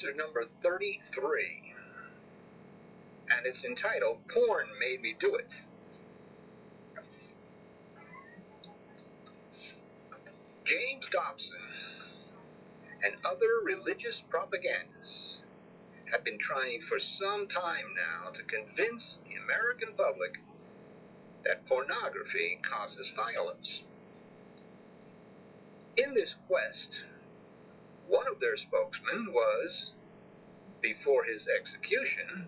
Answer number 33. And it's entitled, Porn Made Me Do It. James Dobson and other religious propagandists have been trying for some time now to convince the American public that pornography causes violence. In this quest, one of their spokesmen was, before his execution,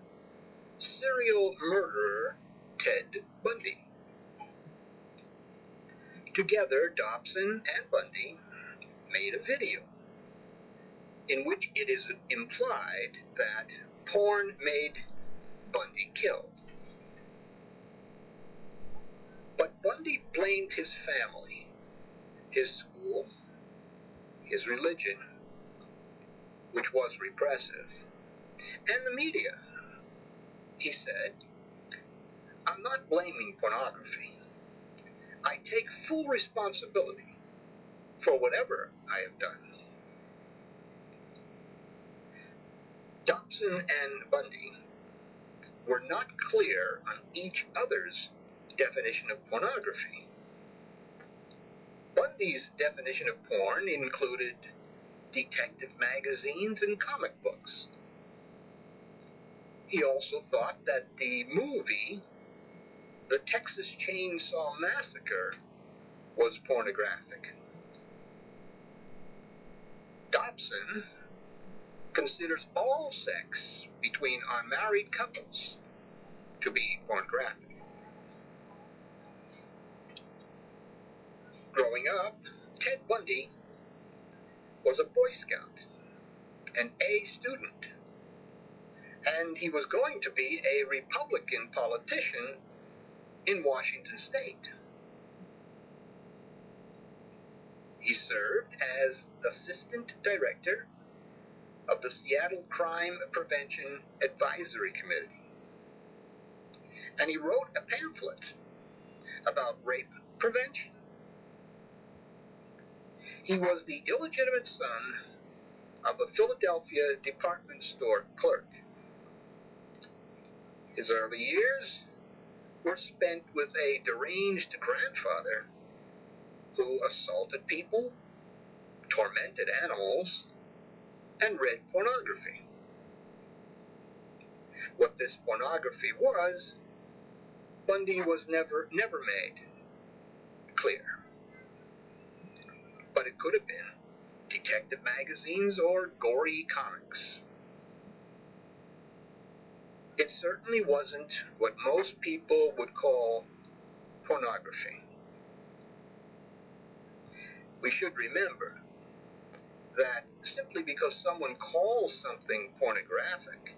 serial murderer Ted Bundy. Together, Dobson and Bundy made a video in which it is implied that porn made Bundy kill. But Bundy blamed his family, his school, his religion, which was repressive, and the media. He said, "I'm not blaming pornography. I take full responsibility for whatever I have done." Dobson and Bundy were not clear on each other's definition of pornography. Bundy's definition of porn included detective magazines and comic books. He also thought that the movie, The Texas Chainsaw Massacre, was pornographic. Dobson considers all sex between unmarried couples to be pornographic. Growing up, Ted Bundy was a Boy Scout, an A student, and he was going to be a Republican politician in Washington State. He served as Assistant Director of the Seattle Crime Prevention Advisory Committee, and he wrote a pamphlet about rape prevention. He was the illegitimate son of a Philadelphia department store clerk. His early years were spent with a deranged grandfather who assaulted people, tormented animals, and read pornography. What this pornography was, Bundy was never made clear. But it could have been detective magazines or gory comics. It certainly wasn't what most people would call pornography. We should remember that simply because someone calls something pornographic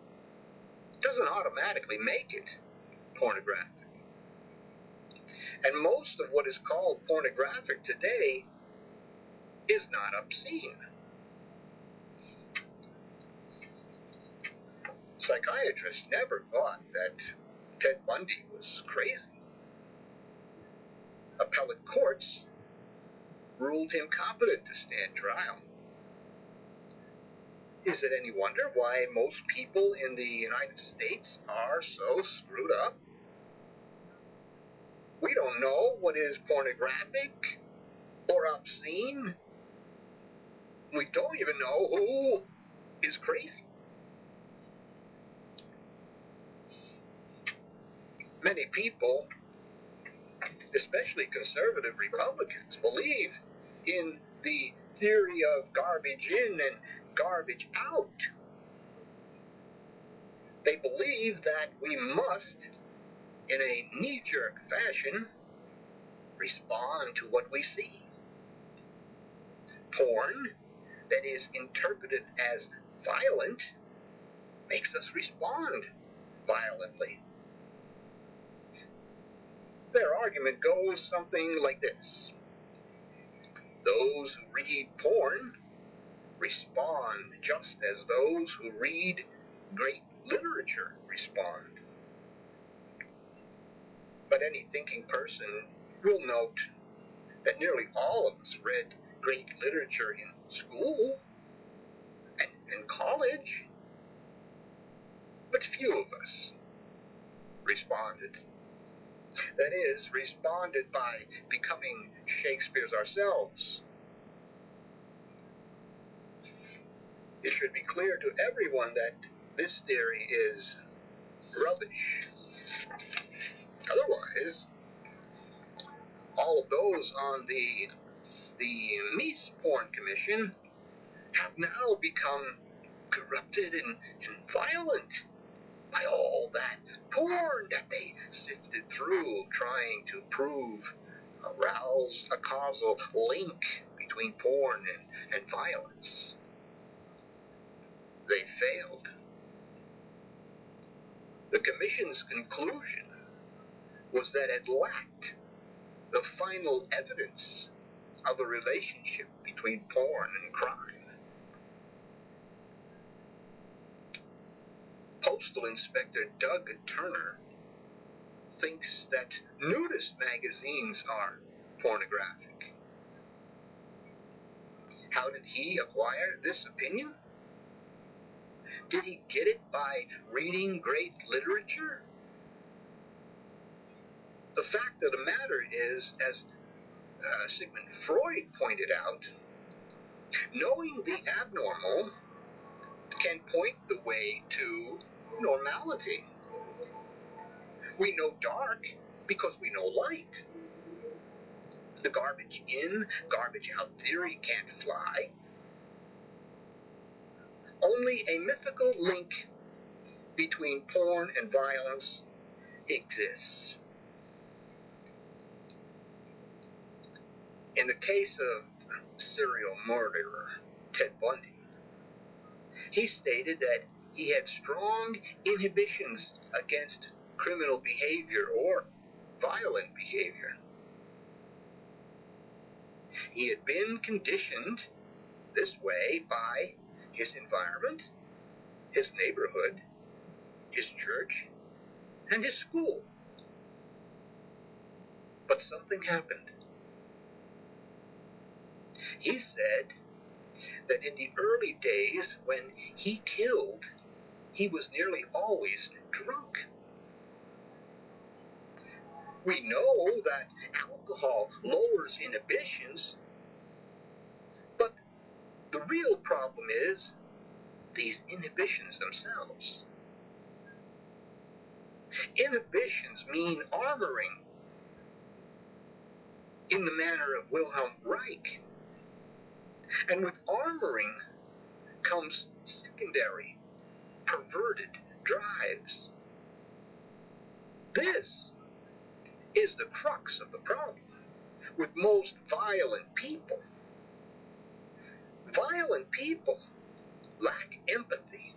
doesn't automatically make it pornographic. And most of what is called pornographic today is not obscene. Psychiatrists never thought that Ted Bundy was crazy. Appellate courts ruled him competent to stand trial. Is it any wonder why most people in the United States are so screwed up? We don't know what is pornographic or obscene. We don't even know who is crazy. Many people, especially conservative Republicans, believe in the theory of garbage in and garbage out. They believe that we must, in a knee-jerk fashion, respond to what we see. Porn that is interpreted as violent makes us respond violently. Their argument goes something like this: those who read porn respond just as those who read great literature respond. But any thinking person will note that nearly all of us read great literature in school and in college. few of us responded. That is, responded by becoming Shakespeare's ourselves. It should be clear to everyone that this theory is rubbish. Otherwise, all of those on the Mies Porn Commission have now become corrupted and violent by all that porn that they sifted through trying to prove a causal link between porn and violence. They failed. The Commission's conclusion was that it lacked the final evidence of a relationship between porn and crime. Postal Inspector Doug Turner thinks that nudist magazines are pornographic. How did he acquire this opinion? Did he get it by reading great literature? The fact of the matter is, as Sigmund Freud pointed out, knowing the abnormal can point the way to normality. We know dark because we know light. The garbage in, garbage out theory can't fly. Only a mythical link between porn and violence exists. In the case of serial murderer Ted Bundy, he stated that he had strong inhibitions against criminal behavior or violent behavior. He had been conditioned this way by his environment, his neighborhood, his church, and his school. But something happened. He said that in the early days when he killed, he was nearly always drunk. We know that alcohol lowers inhibitions, but the real problem is these inhibitions themselves. Inhibitions mean armoring in the manner of Wilhelm Reich. And with armoring comes secondary, perverted drives. This is the crux of the problem with most violent people. Violent people lack empathy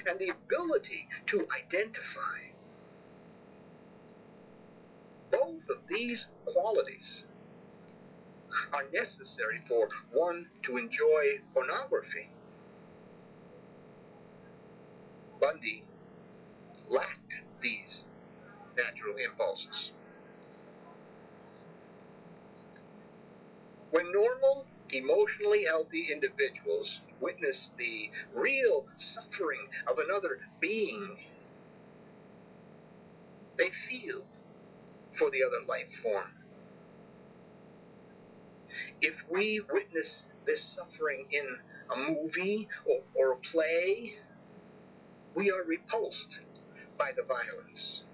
and the ability to identify. Both of these qualities are necessary for one to enjoy pornography. Bundy lacked these natural impulses. When normal, emotionally healthy individuals witness the real suffering of another being, they feel for the other life form. If we witness this suffering in a movie or a play, we are repulsed by the violence.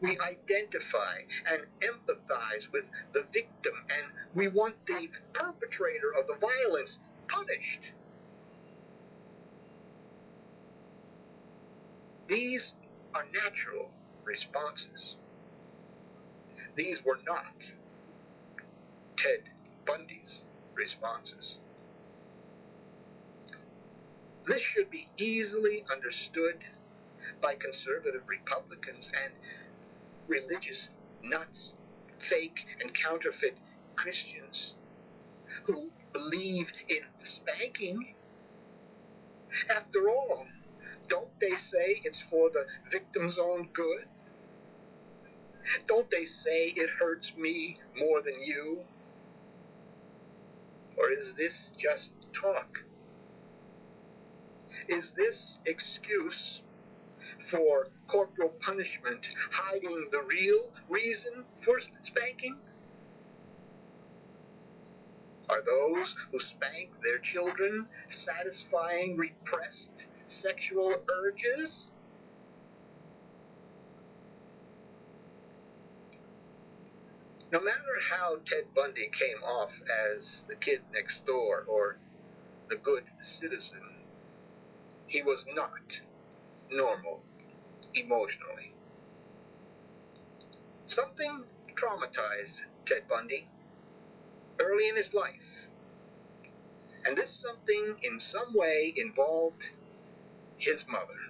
We identify and empathize with the victim, and we want the perpetrator of the violence punished. These are natural responses. These were not Ted Bundy's responses. This should be easily understood by conservative Republicans and religious nuts, fake and counterfeit Christians who believe in spanking. After all, don't they say it's for the victim's own good? Don't they say it hurts me more than you? Or is this just talk? Is this excuse for corporal punishment hiding the real reason for spanking? Are those who spank their children satisfying repressed sexual urges? No matter how Ted Bundy came off as the kid next door or the good citizen, he was not normal emotionally. Something traumatized Ted Bundy early in his life, and this something in some way involved his mother.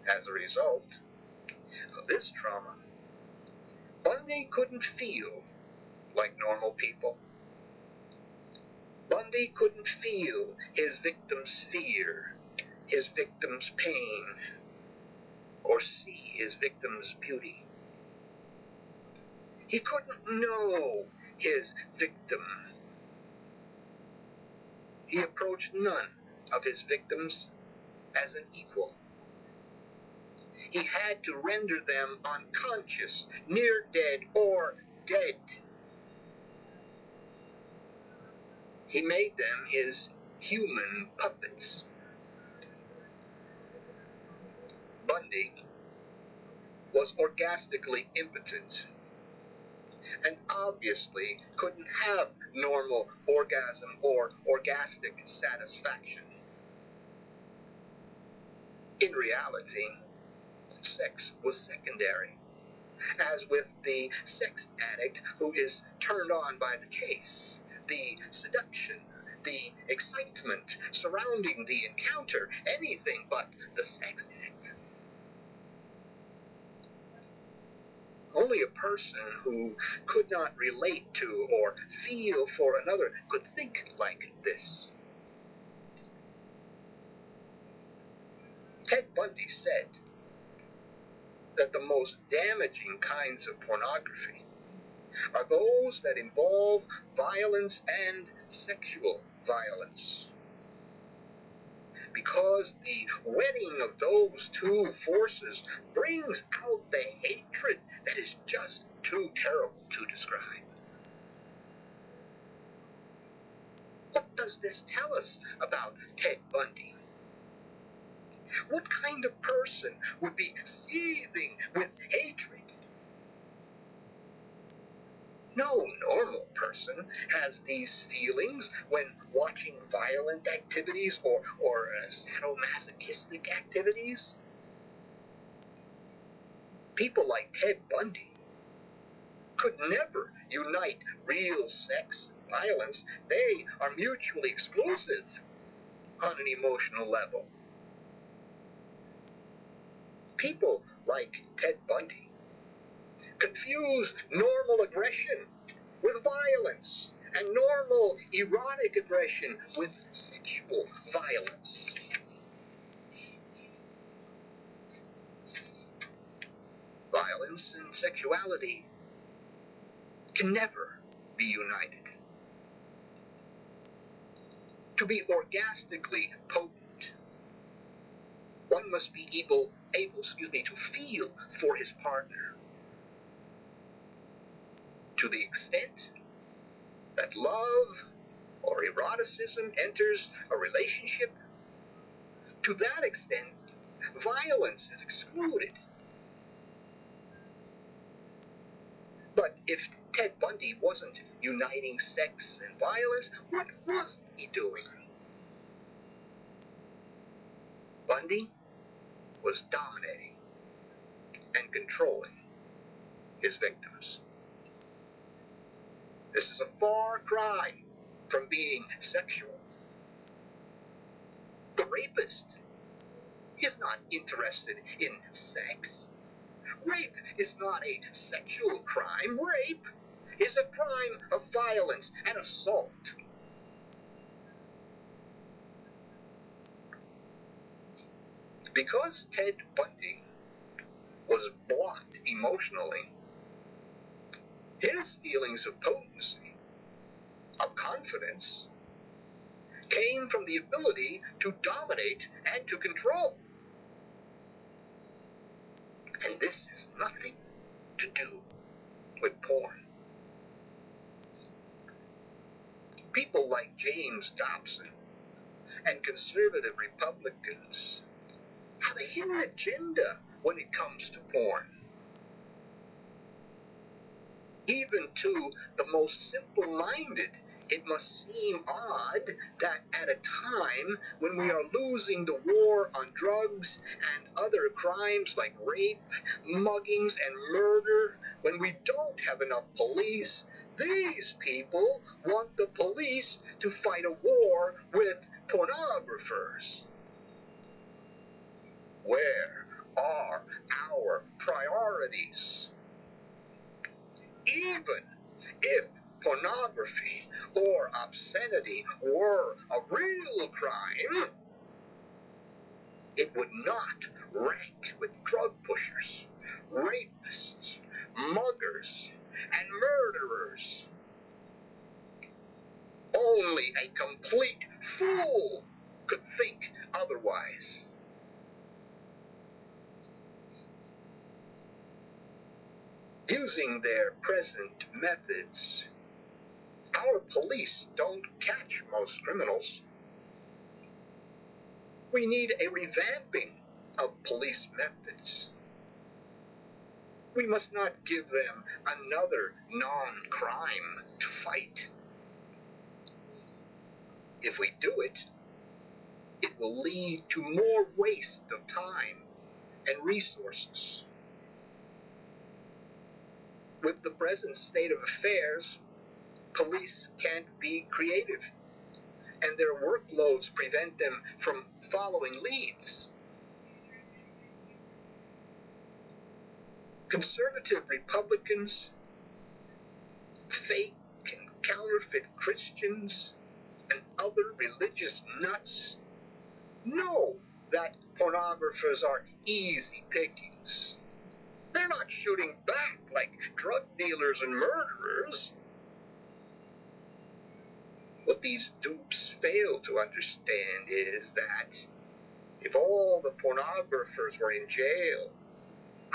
As a result of this trauma, Bundy couldn't feel like normal people. Bundy couldn't feel his victim's fear, his victim's pain, or see his victim's beauty. He couldn't know his victim. He approached none of his victims as an equal. He had to render them unconscious, near dead, or dead. He made them his human puppets. Bundy was orgastically impotent and obviously couldn't have normal orgasm or orgastic satisfaction. In reality, sex was secondary, as with the sex addict who is turned on by the chase, the seduction, the excitement surrounding the encounter, anything but the sex act. Only a person who could not relate to or feel for another could think like this. Ted Bundy said that the most damaging kinds of pornography are those that involve violence and sexual violence, because the wedding of those two forces brings out the hatred that is just too terrible to describe. What does this tell us about Ted Bundy? What kind of person would be seething with hatred? No normal person has these feelings when watching violent activities or sadomasochistic activities. People like Ted Bundy could never unite real sex and violence. They are mutually exclusive on an emotional level. People like Ted Bundy confuse normal aggression with violence, and normal erotic aggression with sexual violence. Violence and sexuality can never be united. To be orgastically potent, one must be able to feel for his partner. To the extent that love or eroticism enters a relationship, to that extent, violence is excluded. But if Ted Bundy wasn't uniting sex and violence, what was he doing? Bundy was dominating and controlling his victims. This is a far cry from being sexual. The rapist is not interested in sex. Rape is not a sexual crime. Rape is a crime of violence and assault. Because Ted Bundy was blocked emotionally, his feelings of potency, of confidence, came from the ability to dominate and to control. And this is nothing to do with porn. People like James Dobson and conservative Republicans have a hidden agenda when it comes to porn. Even to the most simple-minded, it must seem odd that at a time when we are losing the war on drugs and other crimes like rape, muggings, and murder, when we don't have enough police, these people want the police to fight a war with pornographers. Where are our priorities? Even if pornography or obscenity were a real crime, it would not rank with drug pushers, rapists, muggers, and murderers. Only a complete fool could think otherwise. Using their present methods, our police don't catch most criminals. We need a revamping of police methods. We must not give them another non-crime to fight. If we do it, it will lead to more waste of time and resources. With the present state of affairs, police can't be creative, and their workloads prevent them from following leads. Conservative Republicans, fake and counterfeit Christians, and other religious nuts know that pornographers are easy pickings. They're not shooting back like drug dealers and murderers. What these dupes fail to understand is that if all the pornographers were in jail,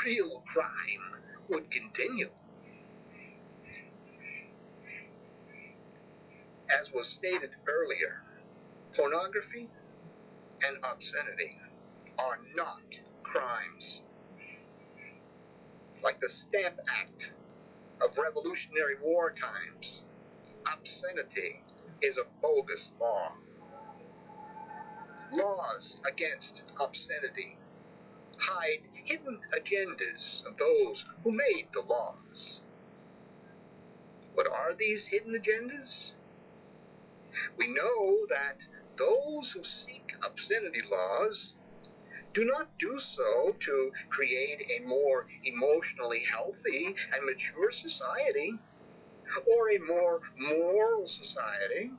real crime would continue. As was stated earlier, pornography and obscenity are not crimes. Like the Stamp Act of Revolutionary War times, obscenity is a bogus law. Laws against obscenity hide hidden agendas of those who made the laws. What are these hidden agendas? We know that those who seek obscenity laws do not do so to create a more emotionally healthy and mature society, or a more moral society,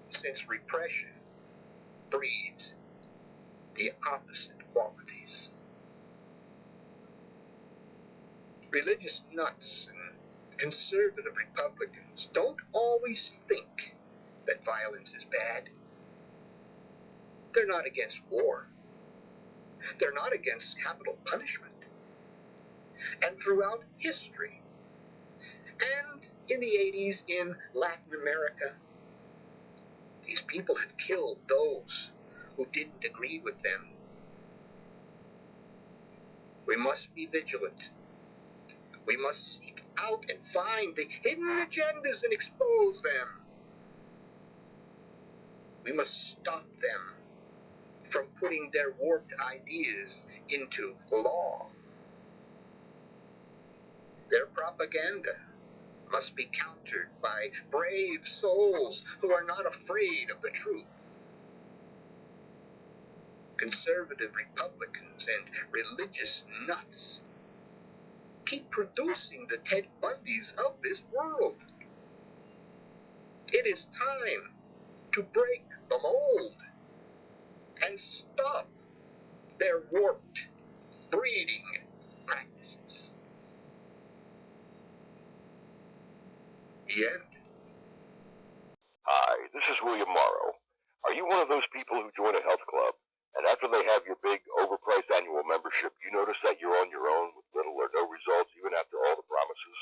since repression breeds the opposite qualities. Religious nuts and conservative Republicans don't always think that violence is bad. They're not against war. They're not against capital punishment. And throughout history, and in the 80s in Latin America, these people have killed those who didn't agree with them. We must be vigilant. We must seek out and find the hidden agendas and expose them. We must stop them from putting their warped ideas into law. Their propaganda must be countered by brave souls who are not afraid of the truth. Conservative Republicans and religious nuts keep producing the Ted Bundys of this world. It is time to break the mold and stop their warped breeding practices. The end. Hi, this is William Morrow. Are you one of those people who join a health club? And after they have your big, overpriced annual membership, you notice that you're on your own with little or no results even after all the promises,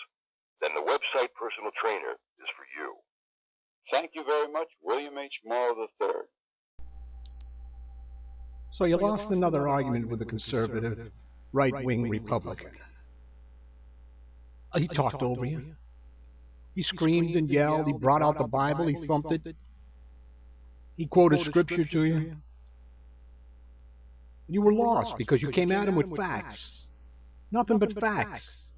then the website Personal Trainer is for you. Thank you very much, William H. Morrow III. So you lost another argument with a conservative, right-wing Republican. He talked over you. He screamed and yelled. He brought out the Bible. He thumped it. He quoted scripture to you. You were lost because you came at him with facts. Nothing but facts.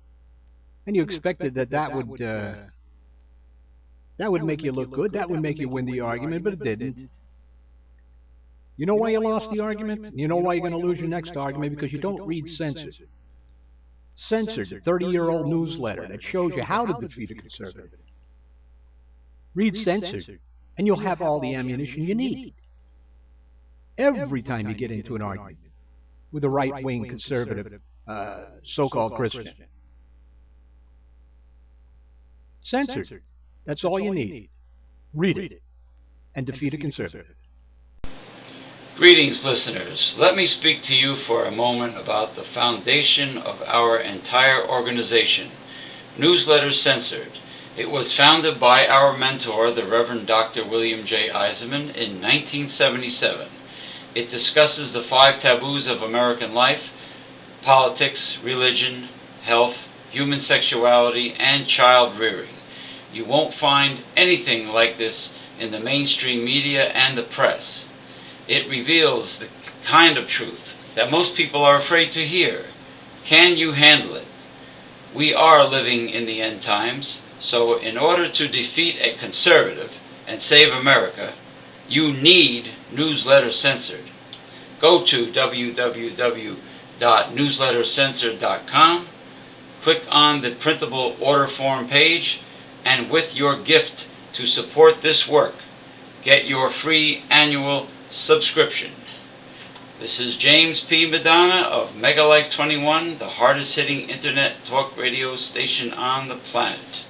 And you expected that would make you look good. That would make you win the argument, but it didn't. You know why you lost the argument? You know why you're going to lose your next argument? Because you don't read Censored. Censored, the 30-year-old newsletter that shows you how to defeat a conservative. Read Censored, and you'll have all the ammunition you need. Every time you get into an argument with a right-wing conservative, so-called Christian. Censored. That's all you need. Read it and defeat a conservative. Greetings, listeners. Let me speak to you for a moment about the foundation of our entire organization, Newsletter Censored. It was founded by our mentor, the Reverend Dr. William J. Eisenman, in 1977. It discusses the 5 taboos of American life: politics, religion, health, human sexuality, and child rearing. You won't find anything like this in the mainstream media and the press. It reveals the kind of truth that most people are afraid to hear. Can you handle it? We are living in the end times, so in order to defeat a conservative and save America, you need Newsletter Censored. Go to www.newslettercensored.com, click on the printable order form page, and with your gift to support this work, get your free annual subscription. This is James P. Madonna of Megalife 21, the hardest hitting internet talk radio station on the planet.